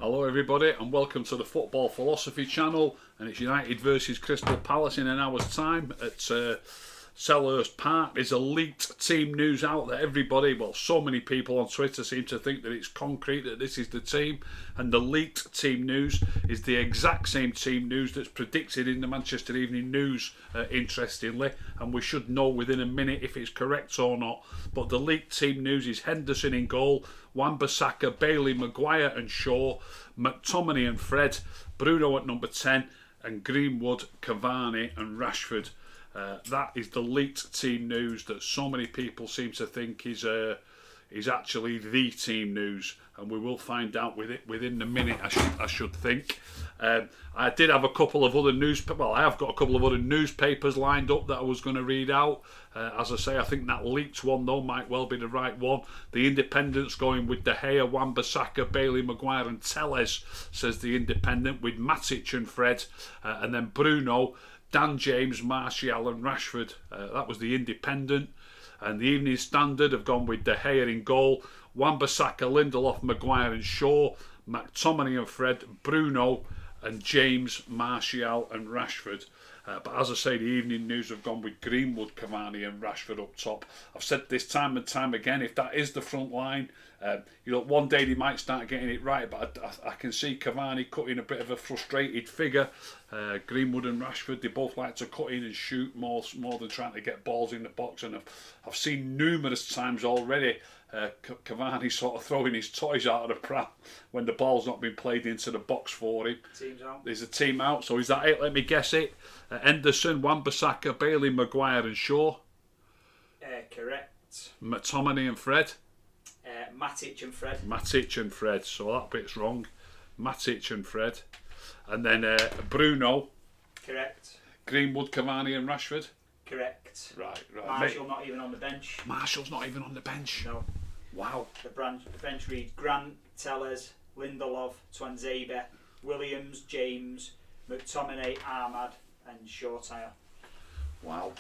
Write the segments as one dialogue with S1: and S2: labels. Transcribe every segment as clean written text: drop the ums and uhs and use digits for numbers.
S1: Hello everybody and welcome to the Football Philosophy channel, and it's United versus Crystal Palace in an hour's time at Selhurst Park. There's a leaked team news out that everybody, well, so many people on Twitter seem to think that it's concrete that this is the team, and the leaked team news is the exact same team news that's predicted in the Manchester Evening News, interestingly, and we should know within a minute if it's correct or not. But the leaked team news is Henderson in goal, Wan-Bissaka, Bailey, Maguire and Shaw, McTominay and Fred, Bruno at number 10, and Greenwood, Cavani and Rashford. That is the leaked team news that so many people seem to think is actually the team news, and we will find out within the minute. I should think. I did have a couple of other I have got a couple of other newspapers lined up that I was going to read out. As I say, I think that leaked one though might well be the right one. The Independent's going with De Gea, Wan-Bissaka, Bailey, Maguire and Telles, says the Independent, with Matic and Fred, and then Bruno, Dan James, Martial and Rashford. That was the Independent. And the Evening Standard have gone with De Gea in goal, Wan-Bissaka, Lindelof, Maguire and Shaw, McTominay and Fred, Bruno and James, Martial and Rashford. But as I say, the Evening News have gone with Greenwood, Cavani and Rashford up top. I've said this time and time again, if that is the front line, one day they might start getting it right, but I can see Cavani cutting a bit of a frustrated figure. Greenwood and Rashford, they both like to cut in and shoot more than trying to get balls in the box, and I've seen numerous times already Cavani sort of throwing his toys out of the pram when the ball's not been played into the box for him.
S2: Team's out.
S1: There's a team out, so is that it? Let me guess it. Henderson, Wan-Bissaka, Bailey, Maguire and Shaw.
S2: Correct.
S1: McTominay and Fred.
S2: Matic and Fred.
S1: Matic and Fred, so that bit's wrong. Matic and Fred. And then Bruno.
S2: Correct.
S1: Greenwood, Cavani and Rashford.
S2: Correct.
S1: Right.
S2: Marshall not even on the bench.
S1: Marshall's not even on the bench.
S2: No.
S1: Wow.
S2: The bench reads Grant, Telles, Lindelof, Twanzebe, Williams, James, McTominay, Ahmad and Shortire.
S1: Wow.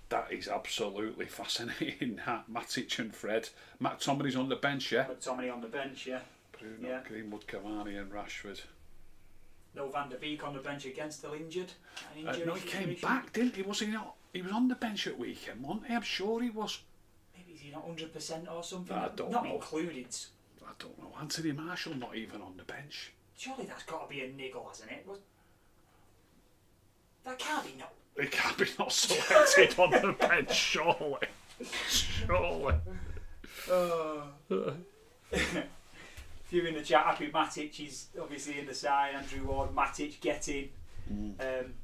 S1: That is absolutely fascinating. Matic and Fred. McTominay's on the bench, yeah?
S2: McTominay on the bench, yeah.
S1: Bruno,
S2: yeah.
S1: Greenwood, Cavani and Rashford.
S2: No Van der Beek on the bench again, still injured.
S1: No, he came back, didn't he? Was he not? He was on the bench at weekend, wasn't he? I'm sure he was.
S2: Maybe is he not 100% or something?
S1: I don't
S2: not
S1: know.
S2: Included.
S1: I don't know. Anthony Marshall not even on the bench.
S2: Surely that's got to be a niggle, hasn't it? That can't be not.
S1: He can't be not selected on the bench, surely.
S2: Few in the chat happy Matic is obviously in the side. Andrew Ward, Matic getting.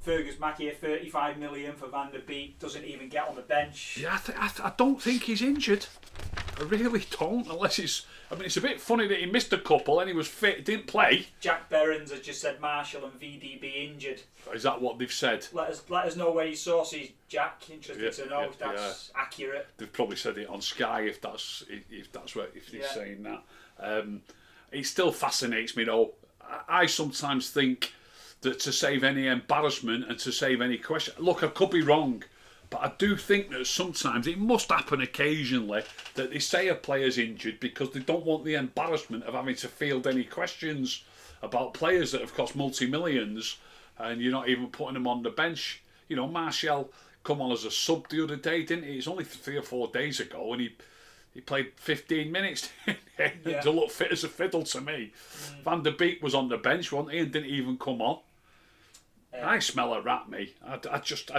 S2: Fergus Mackey at 35 million for Van der Beek, doesn't even get on the bench.
S1: Yeah, I don't think he's injured. I really don't, unless it's... I mean, it's a bit funny that he missed a couple and he was fit, didn't play.
S2: Jack Berens has just said Marshall and VDB injured.
S1: Is that what they've said?
S2: Let us know where your sources, Jack. Interested to know if that's accurate.
S1: They've probably said it on Sky if he's saying that. It still fascinates me though. I sometimes think that to save any embarrassment and to save any question, look, I could be wrong, but I do think that sometimes it must happen occasionally that they say a player's injured because they don't want the embarrassment of having to field any questions about players that have cost multi-millions and you're not even putting them on the bench. You know, Martial come on as a sub the other day, didn't he? It's only 3 or 4 days ago, and he played 15 minutes to look fit as a fiddle to me. Van der Beek was on the bench, wasn't he, and didn't even come on. I smell a rat, me. I just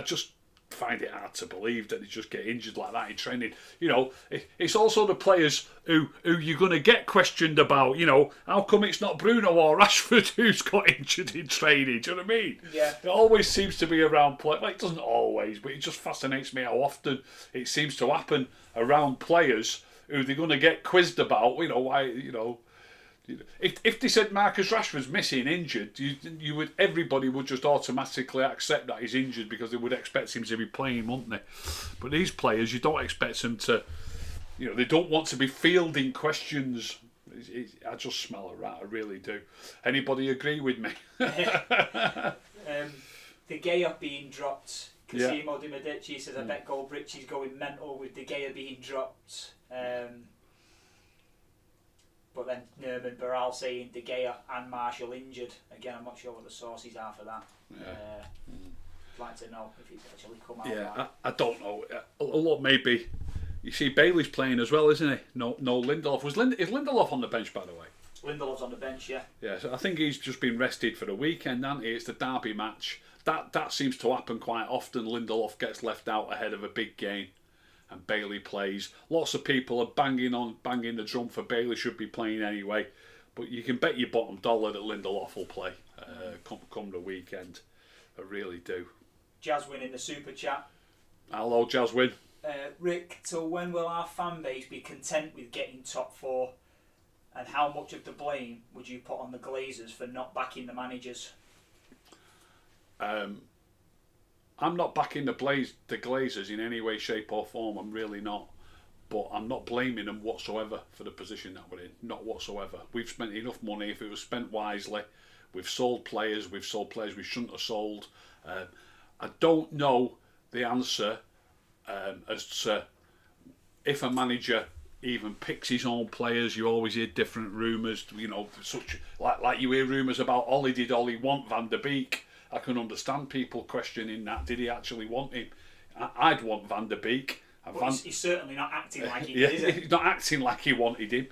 S1: find it hard to believe that they just get injured like that in training. You know, it's also the players who you're going to get questioned about. You know, how come it's not Bruno or Rashford who's got injured in training? Do you know what I mean?
S2: Yeah.
S1: It always seems to be around play. Well, it doesn't always, but it just fascinates me how often it seems to happen around players who they're going to get quizzed about. You know why? You know. If they said Marcus Rashford's missing, injured, everybody would just automatically accept that he's injured because they would expect him to be playing, wouldn't they? But these players, you don't expect them to, you know, they don't want to be fielding questions. I just smell a rat, I really do. Anybody agree with me?
S2: De Gea being dropped. Cosimo Di Medici says, I bet Goldbridge is going mental with De Gea being dropped. But then Nerman Baral saying De Gea and Marshall injured. Again, I'm not sure what the sources are for that. I'd like to know if it's actually come out.
S1: Yeah, I don't know. A lot maybe. You see, Bailey's playing as well, isn't he? No Lindelof. Is Lindelof on the bench, by the way?
S2: Lindelof's on the bench, yeah.
S1: Yeah, so I think he's just been rested for the weekend, hasn't he? It's the derby match. That seems to happen quite often. Lindelof gets left out ahead of a big game, and Bailey plays. Lots of people are banging the drum for Bailey should be playing anyway, but you can bet your bottom dollar that Lindelof will play come the weekend. I really do.
S2: Jaswin in the super chat.
S1: Hello, Jaswin.
S2: Rick, so when will our fan base be content with getting top 4? And how much of the blame would you put on the Glazers for not backing the managers?
S1: I'm not backing the Glazers in any way, shape or form. I'm really not. But I'm not blaming them whatsoever for the position that we're in. Not whatsoever. We've spent enough money. If it was spent wisely, we've sold players. We've sold players we shouldn't have sold. I don't know the answer as to if a manager even picks his own players. You always hear different rumours. You know, such like you hear rumours about Ollie. Did Ollie want Van der Beek? I can understand people questioning that. Did he actually want him? I'd want Van der Beek.
S2: He's certainly not acting like he did, is he?
S1: He's not acting like he wanted him.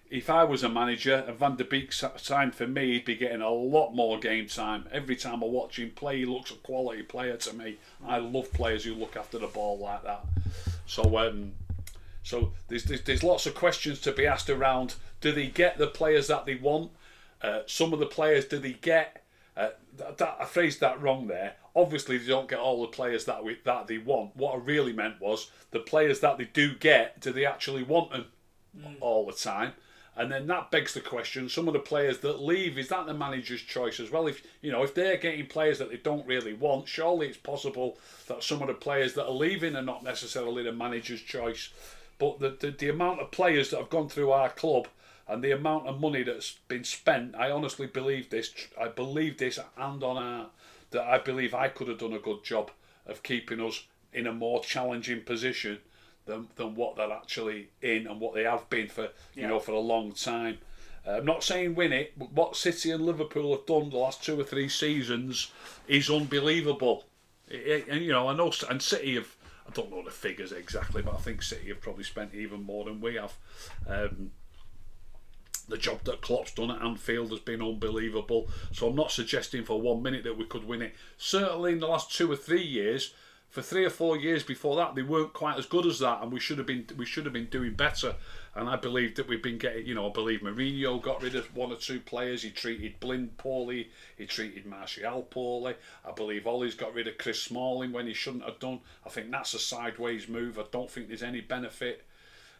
S1: If I was a manager and Van der Beek signed for me, he'd be getting a lot more game time. Every time I watch him play, he looks a quality player to me. I love players who look after the ball like that. So there's lots of questions to be asked around. Do they get the players that they want? Some of the players do they get? I phrased that wrong there. Obviously, they don't get all the players that they want. What I really meant was the players that they do get, do they actually want them all the time? And then that begs the question: some of the players that leave, is that the manager's choice as well? If they're getting players that they don't really want, surely it's possible that some of the players that are leaving are not necessarily the manager's choice. But the amount of players that have gone through our club and the amount of money that's been spent, I honestly believe this. I believe this hand on heart, that I believe I could have done a good job of keeping us in a more challenging position than what they're actually in and what they have been for for a long time. I'm not saying win it, but what City and Liverpool have done the last 2 or 3 seasons is unbelievable. I know, and City have. I don't know the figures exactly, but I think City have probably spent even more than we have. The job that Klopp's done at Anfield has been unbelievable. So I'm not suggesting for 1 minute that we could win it. Certainly in the last 2 or 3 years, for 3 or 4 years before that, they weren't quite as good as that, and we should have been doing better. And I believe that we've been getting. I believe Mourinho got rid of 1 or 2 players. He treated Blind poorly. He treated Martial poorly. I believe Ollie's got rid of Chris Smalling when he shouldn't have done. I think that's a sideways move. I don't think there's any benefit.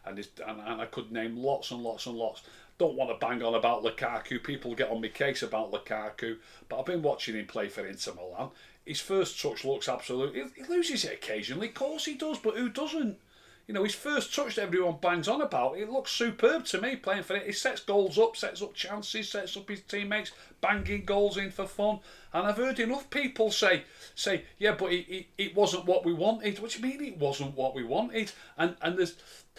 S1: And I could name lots and lots and lots. Don't want to bang on about Lukaku. People get on my case about Lukaku, but I've been watching him play for Inter Milan. His first touch looks absolutely. He loses it occasionally, of course he does, but who doesn't? His first touch that everyone bangs on about, it looks superb to me playing for it. He sets goals up, sets up chances, sets up his teammates, banging goals in for fun. And I've heard enough people say, yeah, but it wasn't what we wanted. What do you mean it wasn't what we wanted? And there's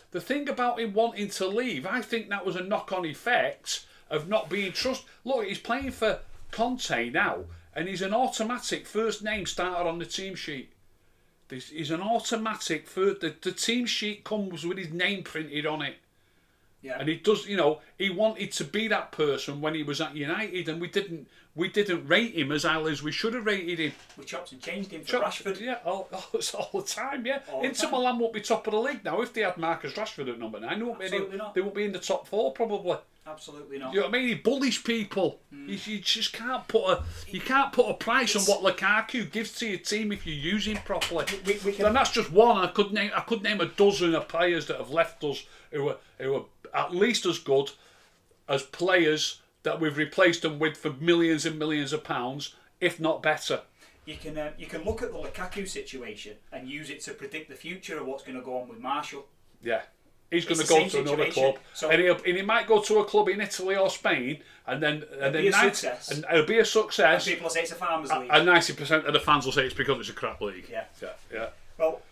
S1: the thing about him wanting to leave, I think that was a knock-on effect of not being trusted. Look, he's playing for Conte now, and he's an automatic first name starter on the team sheet. He's an automatic first. The team sheet comes with his name printed on it. Yeah. And he does. He wanted to be that person when he was at United, and we didn't rate him as highly as we should have rated him.
S2: We chopped and changed him for Rashford.
S1: Yeah, it's all the time. Yeah, Inter Milan won't be top of the league now if they had Marcus Rashford at number 9.
S2: Absolutely not.
S1: They won't be in the top 4 probably.
S2: Absolutely not.
S1: You know what I mean? He bullies people. You just can't put a price on what Lukaku gives to your team if you use him properly. And that's just one. I could name a dozen of players that have left us who are at least as good as players that we've replaced them with for millions and millions of pounds, if not better.
S2: You can look at the Lukaku situation and use it to predict the future of what's going to go on with Marshall.
S1: Yeah. He's going to go to another club, and he might go to a club in Italy or Spain, and then
S2: success.
S1: And it'll be a success.
S2: And people will say it's a farmers' league.
S1: And 90% of the fans will say it's because it's a crap league.
S2: Yeah.
S1: Yeah.
S2: Well,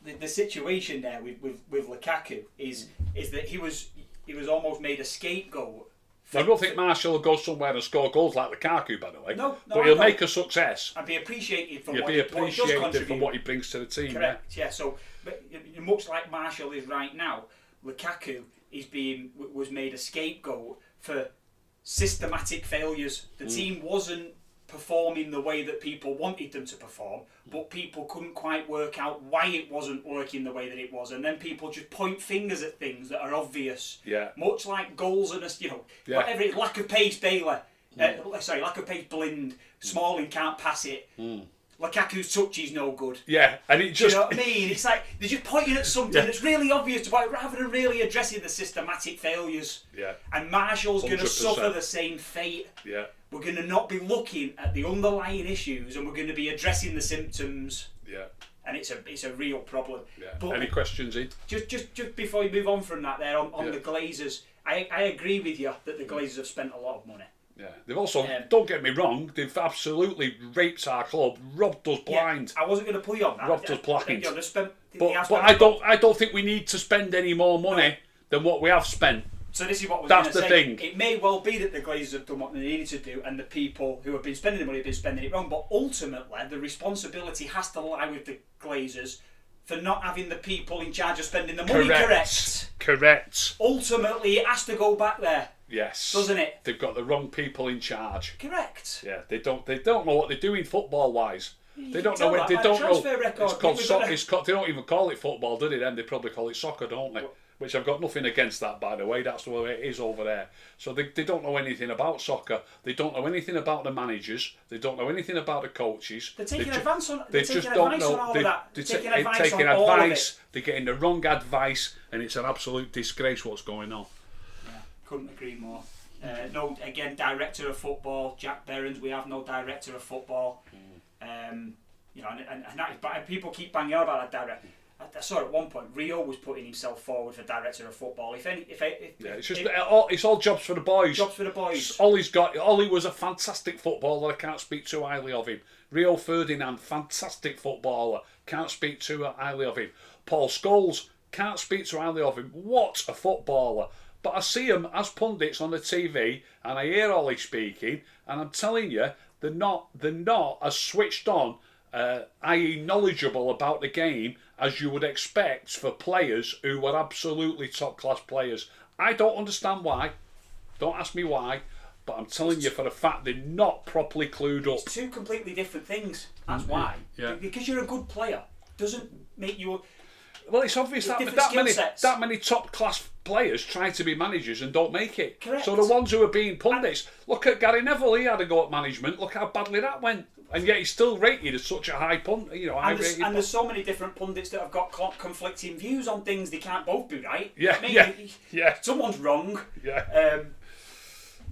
S2: the situation there with Lukaku is that he was almost made a scapegoat.
S1: I don't think Martial will go somewhere and score goals like Lukaku, by the way.
S2: No,
S1: but he'll make a success.
S2: And be appreciated for
S1: what he brings to the team.
S2: Correct. Yeah. So, but much like Martial is right now, Lukaku was made a scapegoat for systematic failures. The team wasn't performing the way that people wanted them to perform, but people couldn't quite work out why it wasn't working the way that it was, and then people just point fingers at things that are obvious.
S1: Yeah.
S2: Much like goals and whatever it is, lack of pace, Bailey. Lack of pace, Blind. Smalling can't pass it. Lukaku's touch is no good.
S1: Yeah, and it just...
S2: Do you know what I mean? It's like they're just pointing at something that's really obvious rather than really addressing the systematic failures.
S1: Yeah.
S2: And Martial's going to suffer the same fate.
S1: Yeah.
S2: We're going to not be looking at the underlying issues, and we're going to be addressing the symptoms.
S1: Yeah.
S2: And it's a real problem.
S1: Yeah. But any questions, Ian?
S2: Just before you move on from that, there on the Glazers, I agree with you that the Glazers have spent a lot of money.
S1: Yeah, they've also, don't get me wrong, they've absolutely raped our club, robbed us blind.
S2: I wasn't going to put you on that.
S1: Robbed us blind.
S2: But
S1: I don't think we need to spend any more money than what we have spent.
S2: So this is what I was going to say.
S1: That's the thing.
S2: It may well be that the Glazers have done what they needed to do, and the people who have been spending the money have been spending it wrong. But ultimately, the responsibility has to lie with the Glazers for not having the people in charge of spending the money correct.
S1: Correct.
S2: Ultimately, it has to go back there.
S1: Yes.
S2: Doesn't it?
S1: They've got the wrong people in charge.
S2: Correct.
S1: Yeah, they don't know what they're doing football wise. They don't know.
S2: They don't know.
S1: It's called soccer. They don't even call it football, do they? Then they probably call it soccer, don't they? Which I've got nothing against that, by the way. That's the way it is over there. So they don't know anything about soccer. They don't know anything about the managers. They don't know anything about the coaches.
S2: They're taking advice on.
S1: They just don't know. They're taking advice. They're getting the wrong advice, and it's an absolute disgrace what's going on.
S2: Yeah, couldn't agree more. No, again, director of football, Jack Berens. We have no director of football. And people keep banging on about that director. I saw at one point Rio was putting himself forward for director of football. It's
S1: all jobs for the boys.
S2: Jobs for the boys.
S1: Ollie was a fantastic footballer. I can't speak too highly of him. Rio Ferdinand, fantastic footballer. Can't speak too highly of him. Paul Scholes, can't speak too highly of him. What a footballer! But I see him as pundits on the TV, and I hear Ollie speaking, and I'm telling you, they're not as switched on, i.e. knowledgeable about the game as you would expect for players who were absolutely top-class players. I don't understand why. Don't ask me why. But I'm telling you for a fact they're not properly clued up.
S2: It's two completely different things. That's why.
S1: Yeah.
S2: Because you're a good player doesn't make you...
S1: Well, it's obvious that many top-class players try to be managers and don't make it.
S2: Correct.
S1: So the ones who are being pundits, look at Gary Neville, he had a go at management, look how badly that went. And yet he's still rated as such a high pundit,
S2: and there's so many different pundits that have got conflicting views on things. They can't both be right.
S1: Yeah.
S2: Someone's wrong.
S1: Yeah.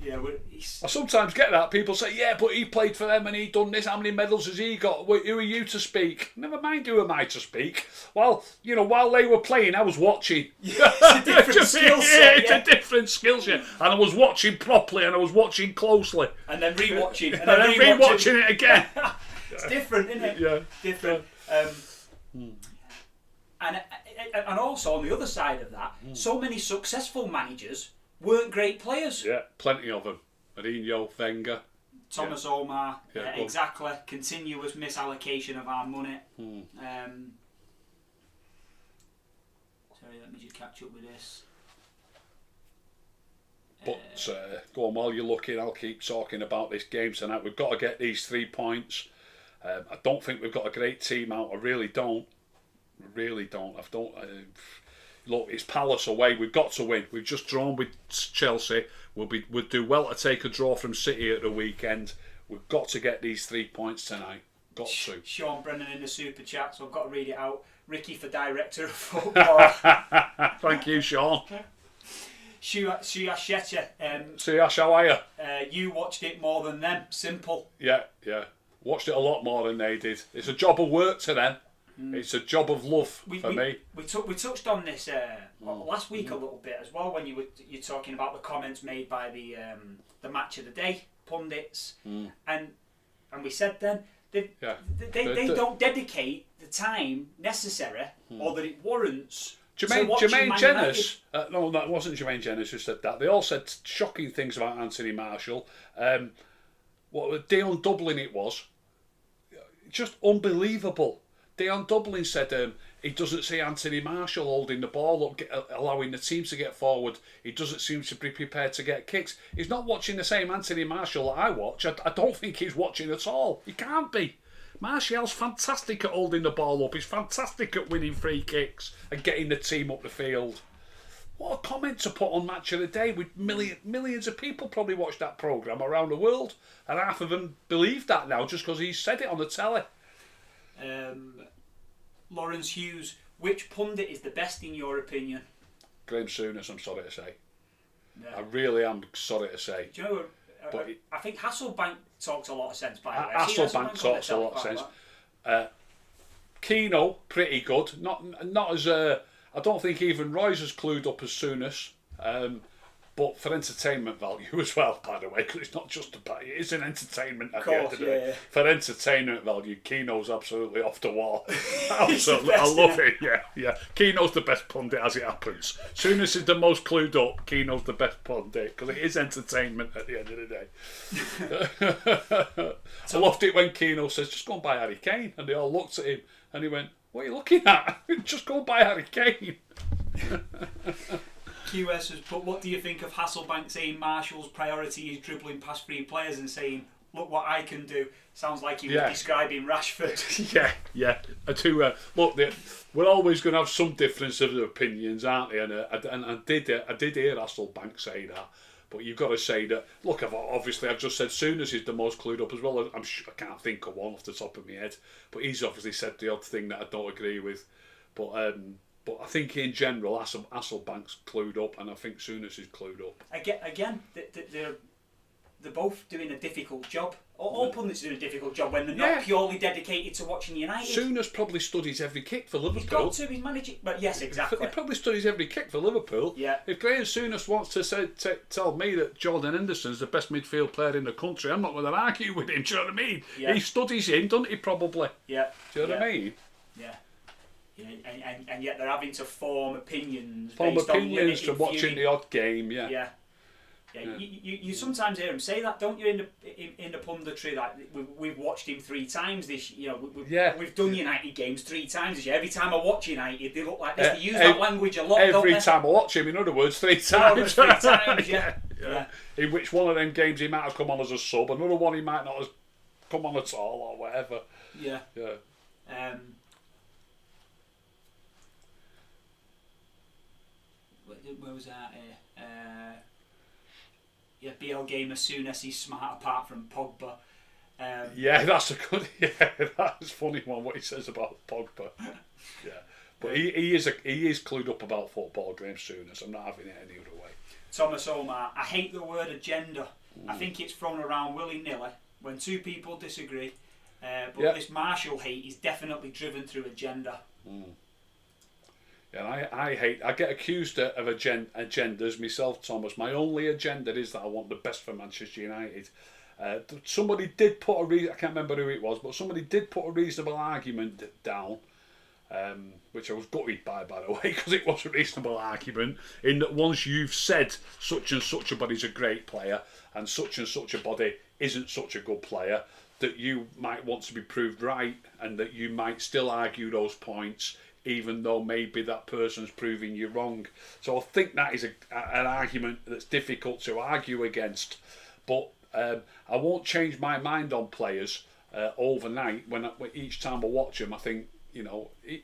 S1: I sometimes get that. People say, yeah, but he played for them and he done this. How many medals has he got? Who are you to speak? Never mind who am I to speak. Well, while they were playing, I was watching.
S2: Yeah, it's a different skill set.
S1: It's a different skill set. And I was watching properly and I was watching closely.
S2: And then rewatching.
S1: And then rewatching it again.
S2: It's different, isn't it?
S1: Yeah.
S2: Different. And also on the other side of that, so many successful managers weren't great players.
S1: Yeah, plenty of them. Mourinho, Wenger.
S2: Thomas Omar, exactly. Continuous misallocation of our money. Sorry, let me just catch up with this.
S1: But go on, while you're looking, I'll keep talking about this game tonight. We've got to get these 3 points. I don't think we've got a great team out. I really don't. Look, it's Palace away. We've got to win. We've just drawn with Chelsea. We'll do well to take a draw from City at the weekend. We've got to get these 3 points tonight. Got to.
S2: Sean Brennan in the super chat, so I've got to read it out. Ricky for director of football.
S1: Thank you, Sean.
S2: Suyashecha.
S1: Suyash, how are you?
S2: You watched it more than them. Simple.
S1: Yeah. Watched it a lot more than they did. It's a job of work to them. It's a job of love for me.
S2: We touched on this last week a little bit as well when you're talking about the comments made by the match of the day pundits, and we said then They don't dedicate the time necessary or that it warrants.
S1: Jermaine Jennings, no, that wasn't Jermaine Jennings who said that. They all said shocking things about Anthony Martial. Dion Dublin it was. Just unbelievable. Dion Dublin said he doesn't see Anthony Martial holding the ball up, allowing the team to get forward. He doesn't seem to be prepared to get kicks. He's not watching the same Anthony Martial that I watch. I don't think he's watching at all. He can't be. Martial's fantastic at holding the ball up. He's fantastic at winning free kicks and getting the team up the field. What a comment to put on Match of the Day. With millions of people probably watch that programme around the world, and half of them believe that now just because he said it on the telly.
S2: Lawrence Hughes, which pundit is the best in your opinion?
S1: Graham Souness, I'm sorry to say.
S2: Yeah.
S1: I really am sorry to say.
S2: Do you know, I think Hasselbank talks a lot of sense, by the way.
S1: Hasselbank talks a lot of sense. Keno, pretty good. Not as... I don't think even Roy's as clued up as Souness. But for entertainment value as well, by the way, because it's not just about it is an entertainment at the end of the day. For entertainment value, Keno's absolutely off the wall. Absolutely, I love it. Yeah. Keno's the best pundit as it happens. Souness is the most clued up. Keno's the best pundit because it is entertainment at the end of the day. I loved it when Keno says, "Just go and buy Harry Kane," and they all looked at him and he went, "What are you looking at? Just go and buy Harry Kane."
S2: QS has put, what do you think of Hasselbank saying Martial's priority is dribbling past three players and saying, look what I can do? Sounds like he was describing Rashford.
S1: Yeah. I do. Look, we're always going to have some difference of opinions, aren't they? And I did hear Hasselbank say that. But you've got to say that, look, I've just said Souness is the most clued up as well. I can't think of one off the top of my head. But he's obviously said the odd thing that I don't agree with. But I think in general, Hasselbank's clued up, and I think Souness is clued up.
S2: Again, they're both doing a difficult job. All pundits are doing a difficult job when they're not purely dedicated to watching United.
S1: Souness probably studies every kick for Liverpool.
S2: He's got to, he's managing. But yes, exactly.
S1: He probably studies every kick for Liverpool.
S2: Yeah.
S1: If Graham Souness wants to tell me that Jordan Henderson's the best midfield player in the country, I'm not going to argue with him. Do you know what I mean? Yeah. He studies him, doesn't he? Probably.
S2: Yeah.
S1: Do you know what I mean?
S2: Yeah. And yet they're having to form opinions.
S1: From watching the odd game,
S2: Yeah. You sometimes hear him say that, don't you? In the punditry, like we've watched him 3 times this year. We've done United games 3 times this year. Every time I watch United, they look like this. They use that language a lot.
S1: Every time I watch him, in other words, 3 times.
S2: 3 times, yeah.
S1: In which one of them games he might have come on as a sub, another one he might not have come on at all, or whatever.
S2: Yeah. Where was that? BL game as soon as he's smart apart from Pogba.
S1: That's a good. That's a funny one. What he says about Pogba. But he is clued up about football, Graham Souness. I'm not having it any other way.
S2: Thomas Omar, I hate the word agenda. I think it's thrown around willy-nilly when 2 people disagree. But this Martial hate is definitely driven through agenda.
S1: Yeah, I get accused of agendas myself, Thomas. My only agenda is that I want the best for Manchester United. Somebody did put I can't remember who it was, but somebody did put a reasonable argument down, which I was gutted by the way, because it was a reasonable argument, in that once you've said such and such a body's a great player and such a body isn't such a good player, that you might want to be proved right and that you might still argue those points even though maybe that person's proving you wrong. So I think that is an argument that's difficult to argue against. But I won't change my mind on players overnight. When each time I watch them, I think,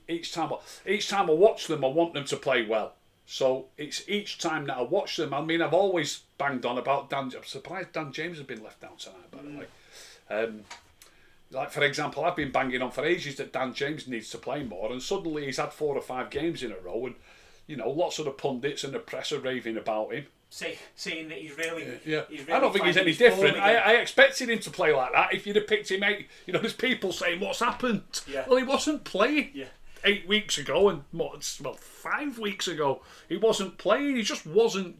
S1: each time I watch them, I want them to play well. So it's each time that I watch them. I mean, I've always banged on about Dan. I'm surprised Dan James has been left out tonight, by the way. Like, for example, I've been banging on for ages that Dan James needs to play more, and suddenly he's had 4 or 5 games in a row, and lots of the pundits and the press are raving about him.
S2: Saying that he's really
S1: I don't think he's any different. I expected him to play like that. If you'd have picked him out, there's people saying, what's happened?
S2: Yeah.
S1: Well, he wasn't playing 8 weeks ago, and 5 weeks ago. He wasn't playing. He just wasn't.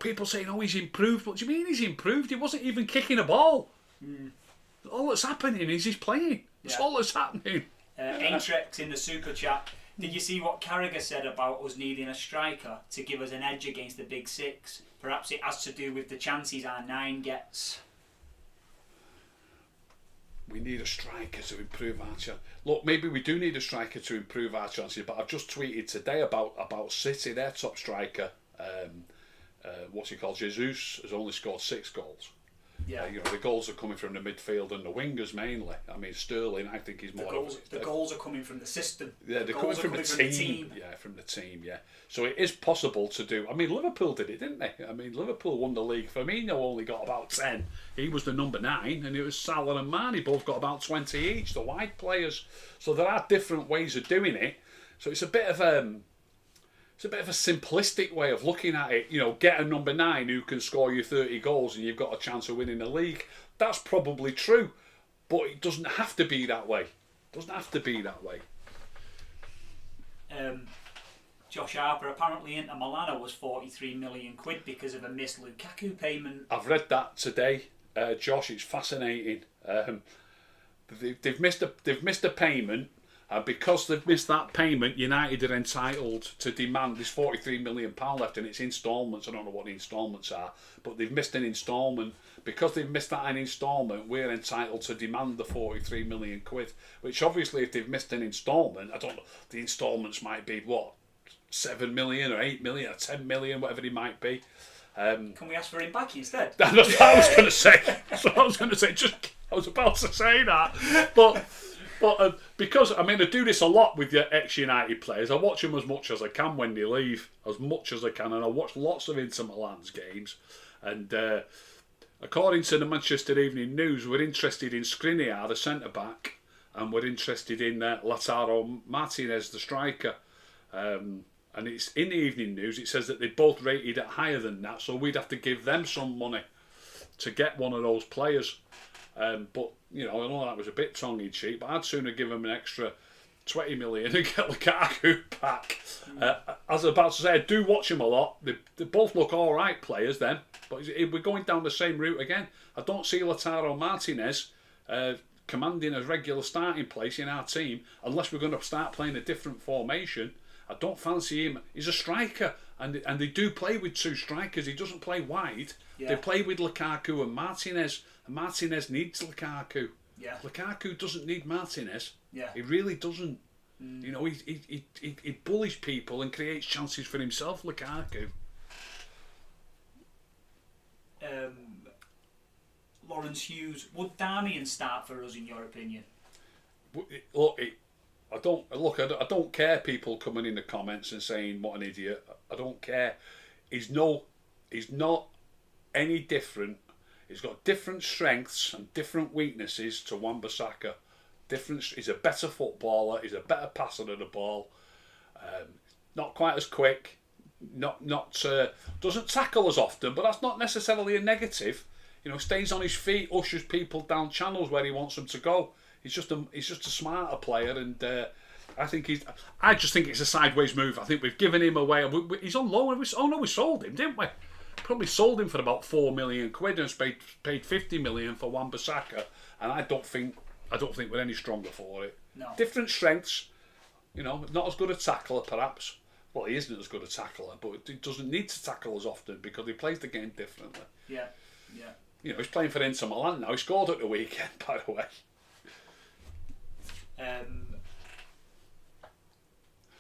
S1: People saying, oh, he's improved. What do you mean he's improved? He wasn't even kicking a ball. All that's happening is he's playing. That's all that's happening.
S2: Aintrex in the super chat. Did you see what Carragher said about us needing a striker to give us an edge against the big six? Perhaps it has to do with the chances our 9 gets.
S1: We need a striker to improve our chances. Look, maybe we do need a striker to improve our chances, but I've just tweeted today about City, their top striker. What's he called? Jesus has only scored 6 goals.
S2: Yeah.
S1: The goals are coming from the midfield and the wingers mainly. I mean, Sterling, I think he's more.
S2: The goals are coming from the system.
S1: Yeah, they're coming from the team. Yeah, from the team. Yeah. So it is possible to do. I mean, Liverpool did it, didn't they? I mean, Liverpool won the league. Firmino only got about 10. He was the number 9, and it was Salah and Mane both got about 20 each. The wide players. So there are different ways of doing it. So it's a bit of a simplistic way of looking at it. Get a number 9 who can score you 30 goals and you've got a chance of winning the league. That's probably true, but it doesn't have to be that way.
S2: Josh Harper, apparently Inter Milan was 43 million quid because of a missed Lukaku payment.
S1: I've read that today, Josh. It's fascinating. They've missed a payment. And because they've missed that payment, United are entitled to demand this £43 million left, and it's instalments. I don't know what the instalments are, but they've missed an instalment. Because they've missed that an instalment, we're entitled to demand the 43 million quid. Which obviously, if they've missed an instalment, I don't know, the instalments might be what, 7 million or 8 million or 10 million, whatever they might be.
S2: Can we ask for him back instead?
S1: That's what I was going to say. I was about to say that, but because, I do this a lot with your ex-United players. I watch them as much as I can when they leave, as much as I can, and I watch lots of Inter Milan's games. And according to the Manchester Evening News, we're interested in Skriniar, the centre-back, and we're interested in Lautaro Martinez, the striker. And it's in the Evening News, it says that they both rated it higher than that, so we'd have to give them some money to get one of those players. But I know that was a bit tongue-in-cheek, but I'd sooner give them an extra 20 million and get Lukaku back. As I was about to say, I do watch them a lot. They both look all right players then, but we're going down the same route again. I don't see Lautaro Martinez commanding a regular starting place in our team unless we're going to start playing a different formation. I don't fancy him. He's a striker, and they do play with 2 strikers. He doesn't play wide. Yeah. They play with Lukaku and Martinez. And Martinez needs Lukaku. Yeah. Lukaku doesn't need Martinez. Yeah. He really doesn't. He bullies people and creates chances for himself, Lukaku.
S2: Lawrence Hughes, would Darmian start for us in your opinion?
S1: I don't care people coming in the comments and saying what an idiot. I don't care. He's not any different. He's got different strengths and different weaknesses to Wan-Bissaka. He's a better footballer. He's a better passer of the ball. Not quite as quick. Doesn't tackle as often, but that's not necessarily a negative. Stays on his feet, ushers people down channels where he wants them to go. He's just a smarter player, and I just think it's a sideways move. I think we've given him away. He's on loan. We sold him, didn't we? Probably sold him for about 4 million quid and paid 50 million for Wan-Bissaka, and I don't think we're any stronger for it.
S2: No.
S1: Different strengths, not as good a tackler perhaps. Well, he isn't as good a tackler, but he doesn't need to tackle as often because he plays the game differently.
S2: Yeah.
S1: He's playing for Inter Milan now. He scored at the weekend, by the way.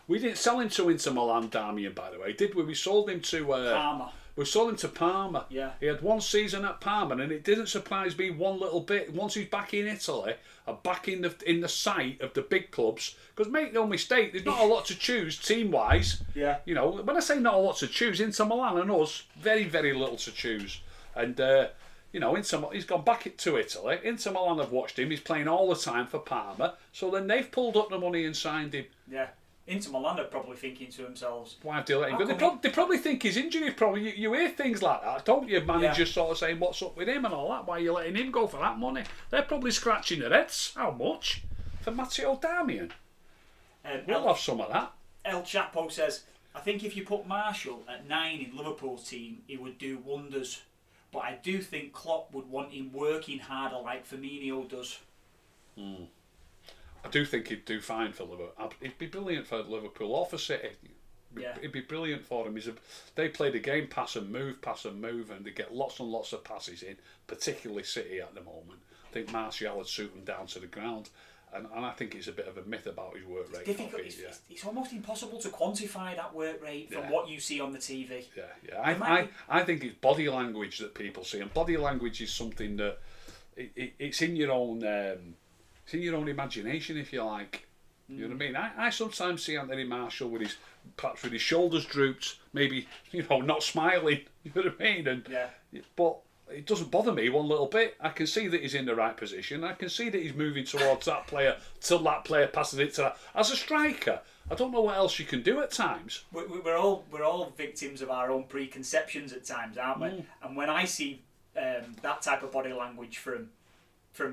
S1: We didn't sell him to Inter Milan, Darmian, by the way, did we? We sold him to
S2: Parma.
S1: We sold him to Parma.
S2: Yeah.
S1: He had 1 season at Parma, and it didn't surprise me one little bit. Once he's back in Italy, and back in the sight of the big clubs, because make no mistake, there's not a lot to choose team-wise.
S2: Yeah.
S1: When I say not a lot to choose, Inter Milan and us, very, very little to choose. And he's gone back to Italy. Inter Milan have watched him. He's playing all the time for Parma. So then they've pulled up the money and signed him.
S2: Yeah. Inter Milan are probably thinking to themselves,
S1: why have they let him go? They probably think his injury. You hear things like that, don't you? Managers sort of saying, what's up with him and all that? Why are you letting him go for that money? They're probably scratching their heads. How much? For Matteo Darmian? We'll have some of that.
S2: El Chapo says, I think if you put Marshall at 9 in Liverpool's team, he would do wonders. but I do think Klopp would want him working harder like Firmino does.
S1: I do think he'd do fine for Liverpool. It'd be brilliant for Liverpool or for City. It'd be brilliant for him. They play the game pass and move, and they get lots and lots of passes in, particularly City at the moment. I think Martial would suit them down to the ground. And I think it's a bit of a myth about his work rate.
S2: Difficult. It's almost impossible to quantify that work rate from what you see on the TV.
S1: I think it's body language that people see, and body language is something that it's in your own imagination, if you like. You know what I mean? I sometimes see Anthony Martial perhaps with his shoulders drooped, maybe not smiling. You know what I mean? But it doesn't bother me one little bit. I can see that he's in the right position. I can see that he's moving towards that player till that player passes it to that. As a striker, I don't know what else you can do at times.
S2: We're all victims of our own preconceptions at times, aren't we? And when I see that type of body language from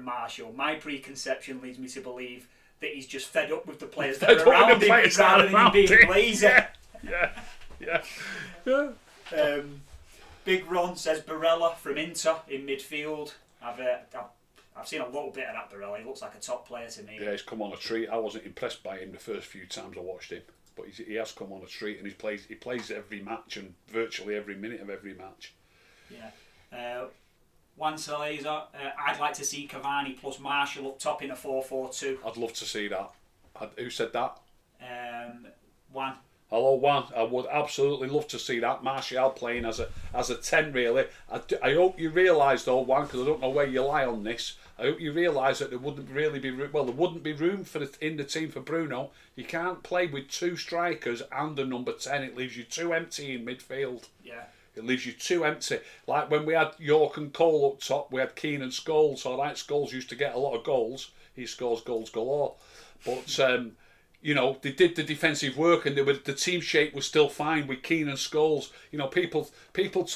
S2: Martial, my preconception leads me to believe that he's just fed up with the players that are around him rather than him being lazy.
S1: Yeah.
S2: Big Ron says Barella from Inter in midfield. I've seen a little bit of that Barella. He looks like a top player to me.
S1: Yeah, he's come on a treat. I wasn't impressed by him the first few times I watched him, but he has come on a treat, and he plays every match and virtually every minute of every match.
S2: Yeah. Juan Salazar, I'd like to see Cavani plus Martial up top in a 4-4-2.
S1: I'd love to see that. Who said that?
S2: Juan.
S1: Hello, Juan. I would absolutely love to see that. Martial playing as a 10, really. I hope you realise, though, Juan, because I don't know where you lie on this. I hope you realise that there wouldn't be room in the team for Bruno. You can't play with two strikers and a number 10. It leaves you too empty in midfield.
S2: Yeah.
S1: It leaves you too empty. Like when we had York and Cole up top, we had Keane and Scholes. All right, Scholes used to get a lot of goals. He scores goals galore. But they did the defensive work, and the team shape was still fine with Keane and Scholes. People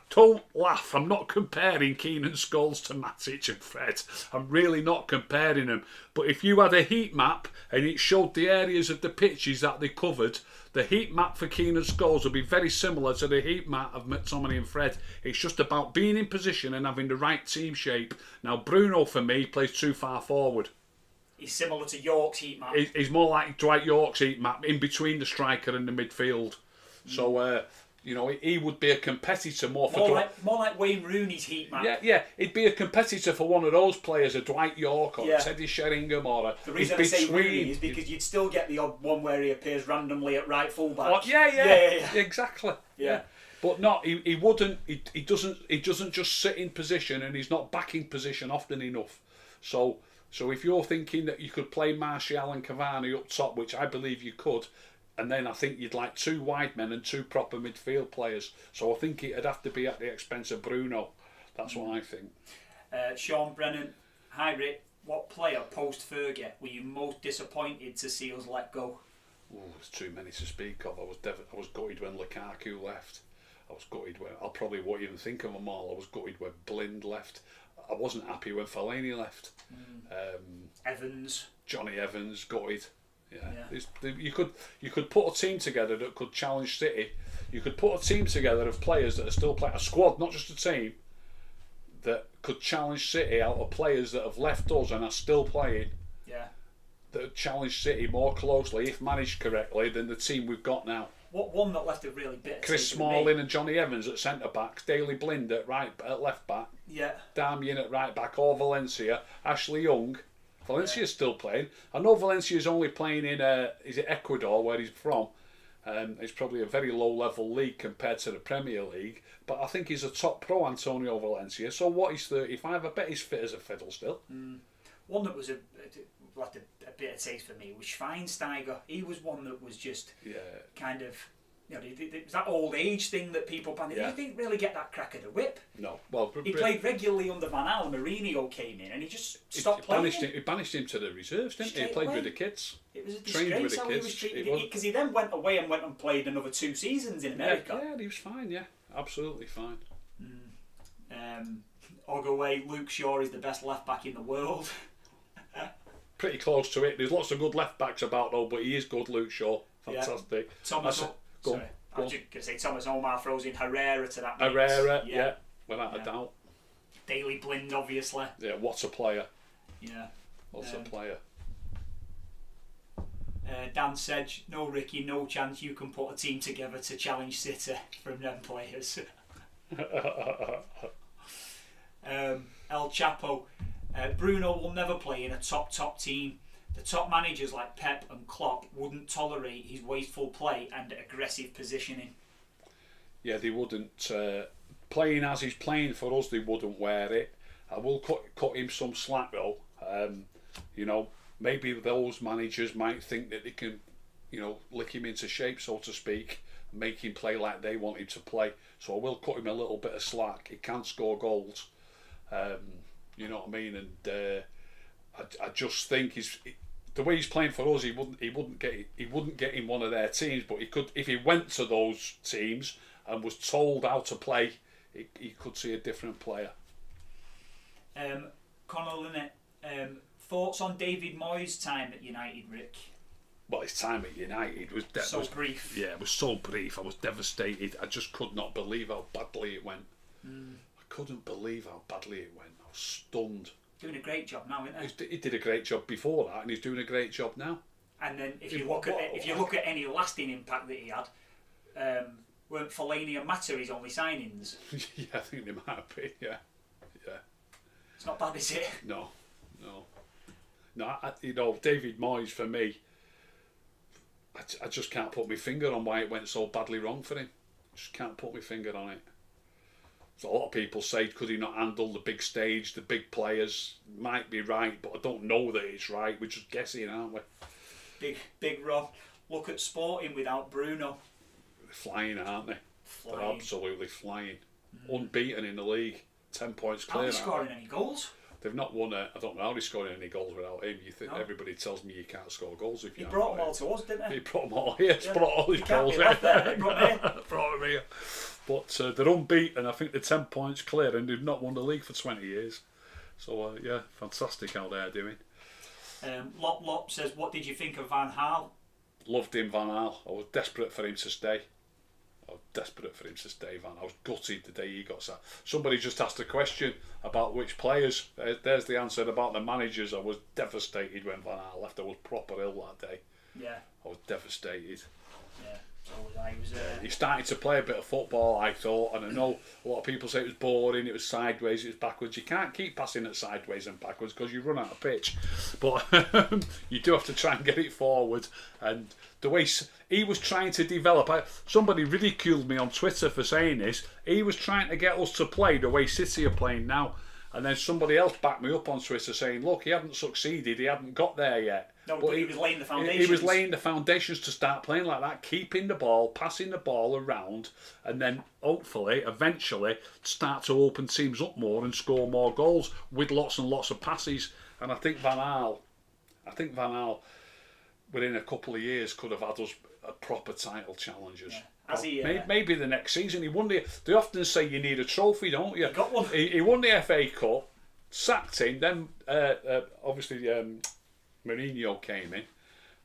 S1: don't laugh. I'm not comparing Keane and Scholes to Matic and Fred. I'm really not comparing them. But if you had a heat map and it showed the areas of the pitches that they covered, the heat map for Keane and Scholes would be very similar to the heat map of McTominay and Fred. It's just about being in position and having the right team shape. Now, Bruno, for me, plays too far forward.
S2: He's similar to York's heat map.
S1: He's more like Dwight York's heat map, in between the striker and the midfield. So, he would be a competitor more
S2: like Wayne Rooney's heat map.
S1: Yeah, he'd be a competitor for one of those players, a Dwight York or a Teddy Sheringham or a...
S2: The reason I say Rooney is because you'd still get the odd one where he appears randomly at right fullback.
S1: Oh, yeah, exactly.
S2: Yeah.
S1: But not, he wouldn't, he doesn't just sit in position, and he's not back in position often enough. So if you're thinking that you could play Martial and Cavani up top, which I believe you could, and then I think you'd like two wide men and two proper midfield players. So I think it'd have to be at the expense of Bruno. That's what I think.
S2: Sean Brennan, hi Rick, what player post-Fergie were you most disappointed to see us let go?
S1: Oh, there's too many to speak of. I was gutted when Lukaku left. I was gutted when... I probably won't even think of them all. I was gutted when Blind left. I wasn't happy when Fellaini left. Johnny Evans, gutted. Yeah. You could put a team together that could challenge City. You could put a team together of players that are still playing, a squad, not just a team, that could challenge City out of players that have left us and are still playing.
S2: Yeah.
S1: That challenge City more closely, if managed correctly, than the team we've got now.
S2: One that left a really bitter
S1: Chris Smalling and Johnny Evans at centre backs, Daley Blind at left back, Darmian at right back, or Valencia, Ashley Young. Valencia's still playing. I know Valencia's only playing in is it Ecuador, where he's from. It's probably a very low level league compared to the Premier League, but I think he's a top pro, Antonio Valencia. So what, he's 35, I bet he's fit as a fiddle still.
S2: One that was left a bit of taste for me was Schweinsteiger. He was one that was just kind of, it's that old age thing that people panic. He didn't really get that crack of the whip.
S1: No, well,
S2: he played regularly under Van Gaal. Mourinho came in and he just stopped playing.
S1: He banished him to the reserves, didn't he? He played with the kids.
S2: It was a disgrace how he was treated, because he then went away and played another 2 seasons in America.
S1: Yeah, he was fine. Yeah, absolutely fine.
S2: Ogaway, Luke Shaw is the best left back in the world.
S1: Pretty close to it. There's lots of good left backs about though, but he is good, Luke Shaw. Fantastic.
S2: I was just going to say Thomas Omar throws in Herrera to that mix.
S1: Herrera, yeah. without a doubt.
S2: Daley Blind, obviously.
S1: Yeah, what's a player?
S2: Yeah.
S1: What's a player?
S2: Dan Sedge, no Ricky, no chance you can put a team together to challenge City from them players. El Chapo, Bruno will never play in a top team. The top managers like Pep and Klopp wouldn't tolerate his wasteful play and aggressive positioning. Yeah,
S1: they wouldn't. Playing as he's playing for us, they wouldn't wear it. I will cut him some slack though. Maybe those managers might think that they can, lick him into shape, so to speak, and make him play like they want him to play. So I will cut him a little bit of slack. He can score goals. You know what I mean? And I just think the way he's playing for us, he wouldn't get in one of their teams, but he could if he went to those teams and was told how to play. He could see a different player.
S2: Conor Linnett, thoughts on David Moyes' time at United, Rick?
S1: Well, his time at United was
S2: brief.
S1: Yeah, it was so brief. I was devastated. I just could not believe how badly it went. I couldn't believe how badly it went. I was stunned.
S2: Doing a great job now, isn't he?
S1: He did a great job before that, and he's doing a great job now.
S2: And then if you look at any lasting impact that he had, weren't Fellaini and Mata his only signings?
S1: Yeah, I think they might be. Yeah.
S2: It's not bad, is it?
S1: No. David Moyes for me. I just can't put my finger on why it went so badly wrong for him. Just can't put my finger on it. So a lot of people say, could he not handle the big stage, the big players? Might be right, but I don't know that it's right. We're just guessing, aren't we?
S2: Big Rob. Look at Sporting without Bruno.
S1: They're flying, aren't they? They're absolutely flying. Unbeaten in the league. 10 points clear.
S2: Are they scoring any goals?
S1: They've not won I don't know how they're scoring any goals without him. You think everybody tells me you can't score goals if you.
S2: He brought them all to us, didn't he?
S1: He brought them all here. Yeah. Brought all his goals here. Brought them here. But they're unbeaten. I think they're 10 points clear, and they've not won the league for 20 years. So fantastic how they're doing.
S2: Lop says, what did you think of Van Gaal?
S1: Loved him, Van Gaal. I was desperate for him to stay. Van. I was gutted the day he got sacked. Somebody just asked a question about which players. There's the answer about the managers. I was devastated when Van Gaal left. I was proper ill that day.
S2: Yeah.
S1: I was devastated.
S2: Yeah. So
S1: he started to play a bit of football, I thought, and I know a lot of people say it was boring, it was sideways, it was backwards. You can't keep passing it sideways and backwards because you run out of pitch. But you do have to try and get it forward. And the way he was trying to develop, somebody ridiculed me on Twitter for saying this. He was trying to get us to play the way City are playing now. And then somebody else backed me up on Twitter saying, look, he hadn't succeeded, he hadn't got there yet.
S2: No, but he was laying the foundations.
S1: He was laying the foundations to start playing like that, keeping the ball, passing the ball around, and then hopefully, eventually, start to open teams up more and score more goals with lots and lots of passes. And I think Van Gaal, within a couple of years, could have had us a proper title challengers.
S2: Yeah.
S1: Maybe the next season he won they often say you need a trophy, don't you?
S2: He got one.
S1: He won the FA Cup, sacked him, then obviously Mourinho came in,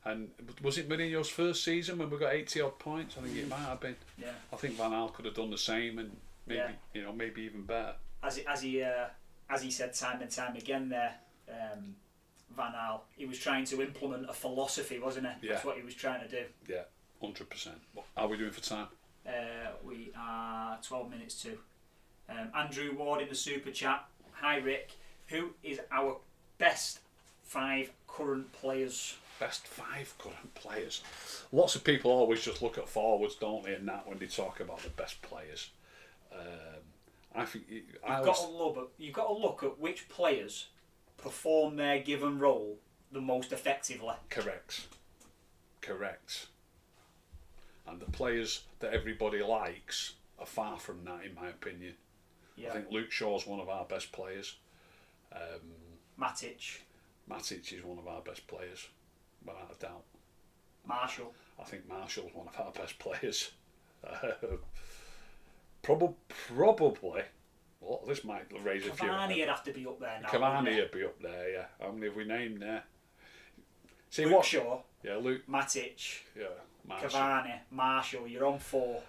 S1: and was it Mourinho's first season when we got 80 odd points? I think it might have been.
S2: Yeah.
S1: I think Van Gaal could have done the same, and maybe even better.
S2: As he said time and time again there, Van Gaal, he was trying to implement a philosophy, wasn't he?
S1: Yeah.
S2: That's what he was trying to do.
S1: Yeah, 100%. What are we doing for time?
S2: We are 12 minutes to. Andrew Ward in the super chat. Hi Rick, who is our best 5 current players?
S1: Best 5 current players. Lots of people always just look at forwards, don't they, and that when they talk about the best players. I think you've got
S2: to look at which players perform their given role the most effectively.
S1: Correct. And the players that everybody likes are far from that, in my opinion. Yeah. I think Luke Shaw's one of our best players. Matic is one of our best players, without a doubt.
S2: Marshall.
S1: I think Marshall's one of our best players. Probably. Well, this might raise a few.
S2: Cavani would have to be up there now.
S1: Cavani would be up there, yeah. How many have we named there? See,
S2: Luke Shaw.
S1: Yeah, Luke.
S2: Matic.
S1: Yeah, Marshall.
S2: Cavani, Marshall. You're on 4.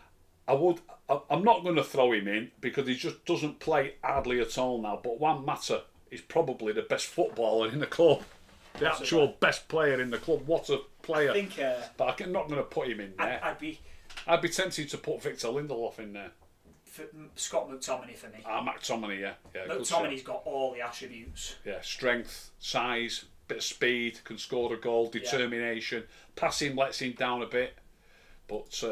S1: I'm not going to throw him in because he just doesn't play hardly at all now. But Juan Mata is probably the best footballer in the club. The actual best player in the club. What a player.
S2: I think,
S1: but I'm not going to put him in there. I'd be tempted to put Victor Lindelof in there.
S2: Scott McTominay for me.
S1: McTominay, yeah.
S2: McTominay's got all the attributes.
S1: Yeah, strength, size, bit of speed, can score a goal, determination. Passing lets him down a bit, but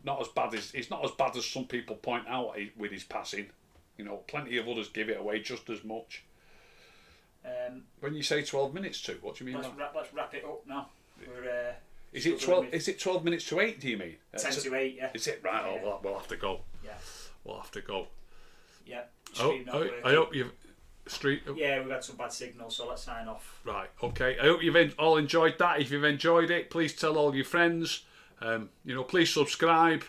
S1: not as bad as he's not as bad as some people point out with his passing. Plenty of others give it away just as much. When you say 12 minutes to, what do you mean?
S2: Let's wrap it up now. We're,
S1: is it 12? Is it 12 minutes to 8? Do you mean
S2: 10 to 8? Yeah.
S1: Is it right?
S2: Yeah.
S1: Oh, we'll have to go.
S2: Yeah.
S1: We'll have to go.
S2: Yeah.
S1: I hope you've
S2: Yeah, we've had some bad signals, so let's sign off.
S1: Right. Okay. I hope you've all enjoyed that. If you've enjoyed it, please tell all your friends. Please subscribe.